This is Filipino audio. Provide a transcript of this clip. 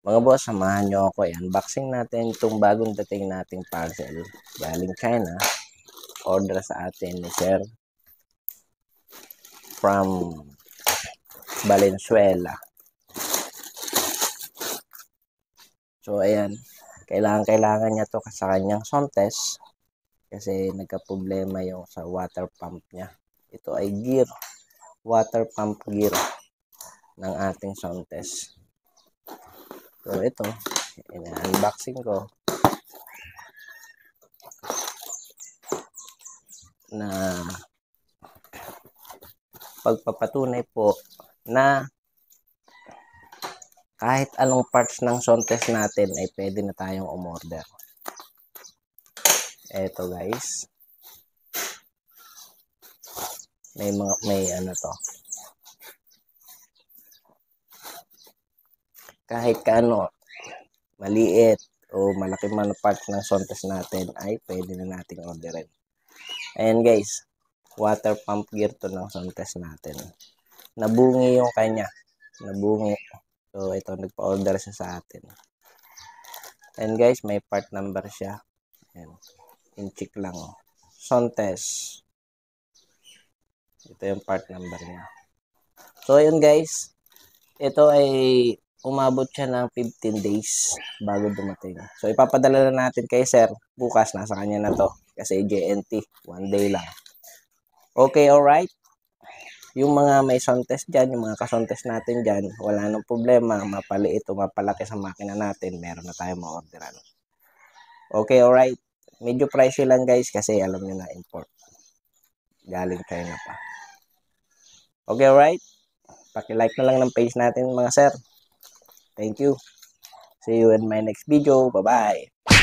Mga boss, samahan nyo ako. Unboxing natin itong bagong dating nating parcel. Galing China. Order sa atin ni Sir. From Valenzuela. So, ayan. Kailangan niya to sa kanyang sound test. Kasi nagka-problema yung sa water pump niya. Ito ay gear. Water pump gear ng ating sound test. So, ito. Ina-unboxing ko. Na pagpapatunay po na kahit anong parts ng sound test natin ay pwede na tayong umorder. Eto guys. May ano to. Kahit kaano, maliit o malaki man parts ng sound test natin ay pwede na nating orderin. Ayan guys. Water pump gear to ng sound test natin. Nabungi yung kanya. Nabungi. So, ito, nagpa-order siya sa atin. And guys, may part number siya. Ayan. In-check lang. Sound test. Ito yung part number niya. So, ayun guys. Ito ay umabot siya ng 15 days bago dumating. So, ipapadala na natin kay Sir. Bukas, nasa kanya na to. Kasi JNT. 1 day lang. Okay, alright. Yung mga may sound test dyan, yung mga ka-sound test natin dyan, wala nang problema, mapaliit o mapalaki sa makina natin, meron na tayo ma-orderan. Okay, alright. Medyo pricey lang guys kasi alam nyo na import. Galing China pa. Okay, alright. Paki-like na lang ng page natin mga sir. Thank you. See you in my next video. Bye-bye.